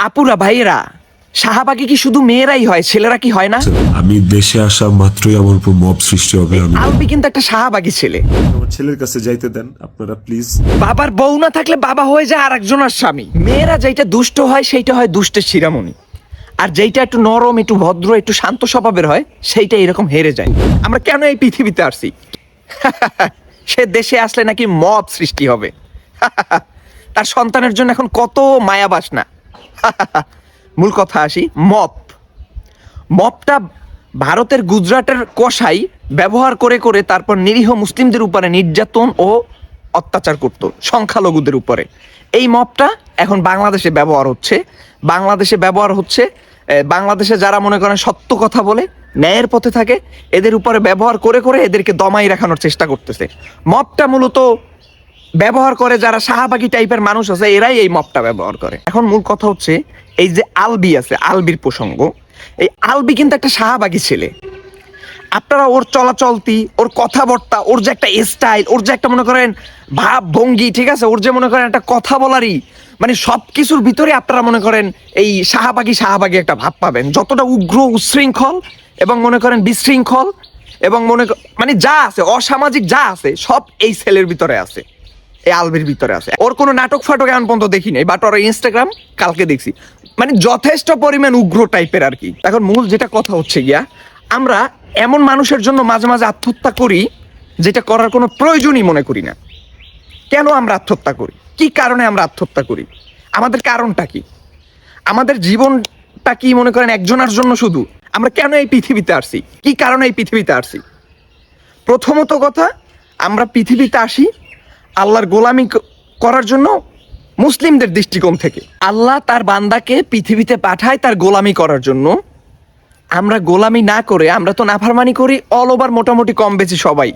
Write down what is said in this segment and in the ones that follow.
আপুরা ভাইয়েরা, শাহবাগে কি শুধু মেয়েরাই হয়, ছেলেরা কি হয় না? আমি দেশে আসা মাত্রই আমার উপর মব সৃষ্টি হবে। আমি আলবি কিন্তু একটা শাহবাগী ছেলে। আমার ছেলের কাছে যাইতে দেন আপনারা প্লিজ। বাবার বউ না থাকলে বাবা হয়ে যায় আরেকজনের স্বামী। মেয়েরা যেটা দুষ্ট হয় সেইটা হয় দুষ্টের শিরামণি, আর যেইটা একটু নরম, একটু ভদ্র, একটু শান্ত স্বভাবের হয় সেইটা এরকম হেরে যায়। আমরা কেন এই পৃথিবীতে আসছি? সে দেশে আসলে নাকি মব সৃষ্টি হবে। তার সন্তানের জন্য এখন কত মায়া বাসনা। মূল কথা আসি, মপটা ভারতের গুজরাটের কসাই ব্যবহার করে করে তারপর নিরীহ মুসলিমদের উপরে নির্যাতন ও অত্যাচার করত সংখ্যালঘুদের উপরে। এই মপটা এখন বাংলাদেশে ব্যবহার হচ্ছে বাংলাদেশে যারা মনে করেন সত্য কথা বলে ন্যায়ের পথে থাকে এদের উপরে ব্যবহার করে করে এদেরকে দমাই রাখানোর চেষ্টা করতেছে। মপটা মূলত ব্যবহার করে যারা শাহবাগী টাইপের মানুষ আছে, এরাই এই মপটা ব্যবহার করে। এখন মূল কথা হচ্ছে, এই যে আলবি আছে, আলবির প্রসঙ্গ, এই আলবি কিন্তু একটা শাহবাগী ছেলে। আপনারা ওর চলাচলতি, ওর কথাবার্তা, ওর যে একটা স্টাইল, ওর যে একটা মনে করেন ভাব ভঙ্গি, ঠিক আছে, ওর যে মনে করেন একটা কথা বলারই মানে সব কিছুর ভিতরে আপনারা মনে করেন এই শাহবাগী একটা ভাব পাবেন। যতটা উগ্র, উচ্ছৃঙ্খল এবং মনে করেন বিশৃঙ্খল এবং মানে যা আছে অসামাজিক যা আছে সব এই ছেলের ভিতরে আছে, এই আলবির ভিতরে আছে। ওর কোনো নাটক ফাটক এমন পর্যন্ত দেখি নাই, বাট ওর ইনস্টাগ্রাম কালকে দেখছি, মানে যথেষ্ট পরিমাণ উগ্র টাইপের আর কি। এখন মূল যেটা কথা হচ্ছে গিয়া, আমরা এমন মানুষের জন্য মাঝে মাঝে আত্মহত্যা করি যেটা করার কোনো প্রয়োজনই মনে করি না। কেন আমরা আত্মহত্যা করি? কি কারণে আমরা আত্মহত্যা করি? আমাদের কারণটা কি? আমাদের জীবনটা কি মনে করেন একজনের জন্য শুধু? আমরা কেন এই পৃথিবীতে আসছি? কি কারণে এই পৃথিবীতে আসছি? প্রথমত কথা, আমরা পৃথিবীতে আসি আল্লাহর গোলামি করার জন্য মুসলিমদের দৃষ্টিকোণ থেকে। আল্লাহ তার বান্দাকে পৃথিবীতে পাঠায় তার গোলামি করার জন্য। আমরা গোলামি না করে আমরা তো নাফরমানি করি অল ওভার, মোটামুটি কম বেশি সবাই।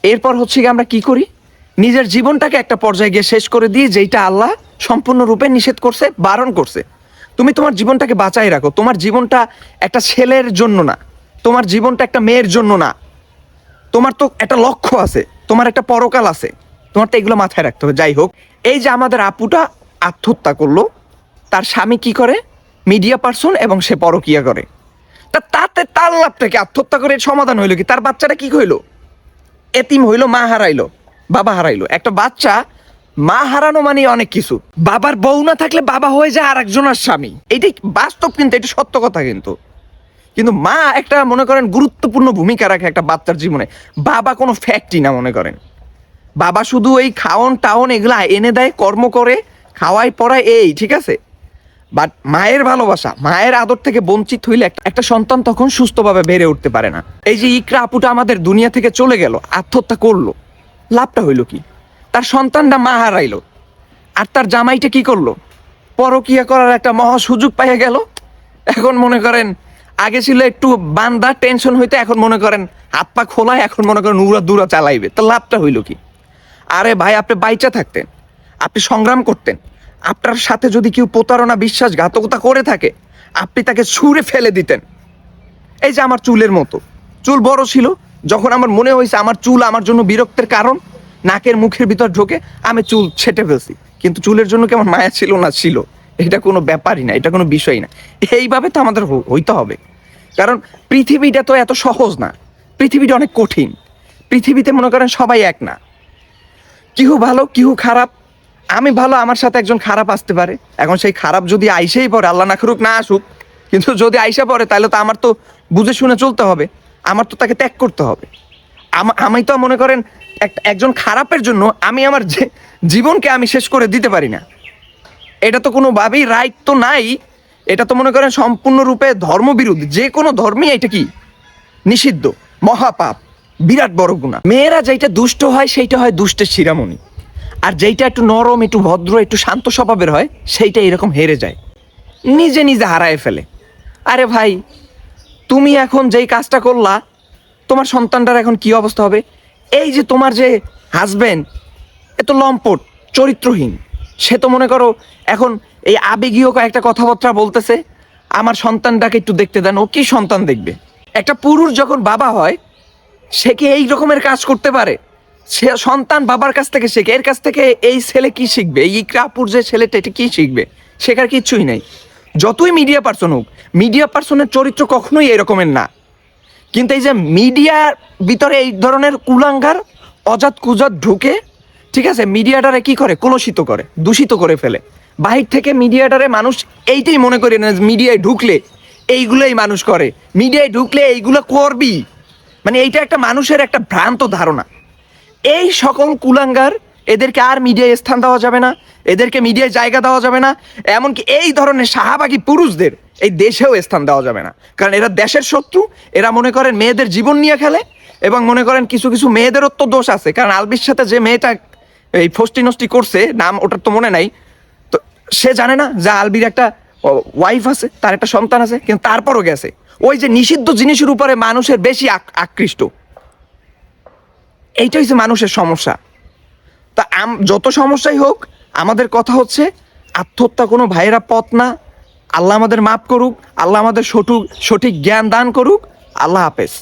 এরপর হচ্ছে কি, আমরা কি করি? নিজের জীবনটাকে একটা পর্যায়ে গিয়ে শেষ করে দিই, যেটা আল্লাহ সম্পূর্ণরূপে নিষেধ করছে, বারণ করছে। তুমি তোমার জীবনটাকে বাঁচাই রাখো। তোমার জীবনটা একটা ছেলের জন্য না, তোমার জীবনটা একটা মেয়ের জন্য না। তোমার তো একটা লক্ষ্য আছে, তোমার একটা পরকাল আছে, তোমার তো এগুলো মাথায় রাখতে হবে। যাই হোক, এই যে আমাদের আপুটা আত্মহত্যা করলো, তার স্বামী কি করে? মিডিয়া পার্সন, এবং সে পরকিয়া করে। তাতে তার লাভটাকে, আত্মহত্যা করে সমাধান হইলো কি? তার বাচ্চাটা কি হইলো? এতিম হইলো, মা হারাইলো, বাবা হারাইলো। একটা বাচ্চা মা হারানো মানে অনেক কিছু। বাবার বউ না থাকলে বাবা হয়ে যায় আরেকজনের স্বামী। এটাই বাস্তব, কিন্তু এটা সত্য কথা। কিন্তু মা একটা মনে করেন গুরুত্বপূর্ণ ভূমিকা রাখে একটা বাচ্চার জীবনে। বাবা কোনো ফ্যাক্টরি না মনে করেন। বাবা শুধু এই খাওন টাউন এগুলা এনে দেয়, কর্ম করে, খাওয়াই পড়ায়, এই ঠিক আছে। বাট মায়ের ভালোবাসা, মায়ের আদর থেকে বঞ্চিত হইলে একটা সন্তান তখন সুস্থভাবে বেড়ে উঠতে পারে না। এই যে ইকরা আপুটা আমাদের দুনিয়া থেকে চলে গেল, আত্মহত্যা করলো, লাভটা হইলো কি? তার সন্তানটা মা হারাইলো, আর তার জামাইটা কি করলো? পরকিয়া করার একটা মহা সুযোগ পাইয়া গেল। এখন মনে করেন আগে ছিল একটু বান্দা, টেনশন হইতে, এখন মনে করেন হাত পা খোলায়, এখন মনে করেন উড়া দুরা চালাইবে। তো লাভটা হইলো কি? আরে ভাই, আপনি বাইচা থাকতেন, আপনি সংগ্রাম করতেন, আপনার সাথে যদি কেউ প্রতারণা, বিশ্বাসঘাতকতা করে থাকে, আপনি তাকে ছুঁড়ে ফেলে দিতেন। এই যে আমার চুলের মতো, চুল বড় ছিল, যখন আমার মনে হয়েছে আমার চুল আমার জন্য বিরক্তের কারণ, নাকের মুখের ভিতর ঢোকে, আমি চুল ছেটে ফেলছি। কিন্তু চুলের জন্য কেমন মায়া ছিল না? ছিল। এটা কোনো ব্যাপারই না, এটা কোনো বিষয় না। এইভাবে তো আমাদের হইতে হবে, কারণ পৃথিবীটা তো এত সহজ না, পৃথিবীটা অনেক কঠিন। পৃথিবীতে মনে করেন সবাই এক না, কেউ ভালো কেউ খারাপ। আমি ভালো, আমার সাথে একজন খারাপ আসতে পারে। এখন সেই খারাপ যদি আইসেই পড়ে, আল্লাহ না করুক, না আসুক, কিন্তু যদি আইসা পড়ে, তাহলে তো আমার তো বুঝে শুনে চলতে হবে, আমার তো তাকে ত্যাগ করতে হবে। আমি তো মনে করেন একজন খারাপের জন্য আমি আমার জীবনকে আমি শেষ করে দিতে পারি না। এটা তো কোনোভাবেই রাইট তো নাই। এটা তো মনে করেন সম্পূর্ণরূপে ধর্মবিরোধী। যে কোনো ধর্মই এটা কি নিষিদ্ধ, মহাপাপ, বিরাট বড় গুনাহ। মেয়েরা যেটা দুষ্ট হয় সেইটা হয় দুষ্টের শিরামণি, আর যেইটা একটু নরম, একটু ভদ্র, একটু শান্ত স্বভাবের হয় সেইটা এরকম হেরে যায়, নিজে নিজে হারায় ফেলে। আরে ভাই, তুমি এখন যেই কাজটা করলা, তোমার সন্তানটার এখন কি অবস্থা হবে? এই যে তোমার যে হাজবেন্ড, এ তো লম্পট, চরিত্রহীন। সে তো মনে করো এখন এই আবেগীয় কয়েকটা কথাবার্তা বলতেছে, আমার সন্তানটাকে একটু দেখতে দেন। ও কি সন্তান দেখবে? একটা পুরুষ যখন বাবা হয়, সে কি এই রকমের কাজ করতে পারে? সে সন্তান বাবার কাছ থেকে শেখে। এর কাছ থেকে এই ছেলে কি শিখবে? এই ইকরা আপুর যে ছেলেটা, এটা কি শিখবে? শেখার কিচ্ছুই নাই। যতই মিডিয়া পার্সন হোক, মিডিয়া পার্সনের চরিত্র কখনোই এরকমের না। কিন্তু এই যে মিডিয়ার ভিতরে এই ধরনের কুলাঙ্গার অজাত কুজাত ঢুকে, ঠিক আছে, মিডিয়াটারে কি করে, কলুষিত করে, দূষিত করে ফেলে। বাহির থেকে মিডিয়াটারে মানুষ এইটাই মনে করে না, মিডিয়ায় ঢুকলে এইগুলোই মানুষ করে, মিডিয়ায় ঢুকলে এইগুলো করবি, মানে এইটা একটা মানুষের একটা ভ্রান্ত ধারণা। এই সকল কুলাঙ্গার, এদেরকে আর মিডিয়ায় স্থান দেওয়া যাবে না, এদেরকে মিডিয়ায় জায়গা দেওয়া যাবে না। এমনকি এই ধরনের শাহবাগী পুরুষদের এই দেশেও স্থান দেওয়া যাবে না, কারণ এরা দেশের শত্রু। এরা মনে করেন মেয়েদের জীবন নিয়ে খেলে, এবং মনে করেন কিছু কিছু মেয়েদেরও তো দোষ আছে, কারণ আলবির সাথে যে মেয়েটা এই ফষ্টি নষ্টি করছে, নাম ওটার তো মনে নাই, তো সে জানে না যে আলবির একটা ওয়াইফ আছে, তার একটা সন্তান আছে, কিন্তু তারপরও গেছে। ওই যে নিষিদ্ধ জিনিসের উপরে মানুষের বেশি আকৃষ্ট, এইটা হচ্ছে মানুষের সমস্যা। তা যত সমস্যাই হোক, আমাদের কথা হচ্ছে আত্মহত্যা কোনো ভাইয়েরা পথ না। আল্লাহ আমাদের মাফ করুক, আল্লাহ আমাদের সঠিক জ্ঞান দান করুক। আল্লাহ হাফেজ।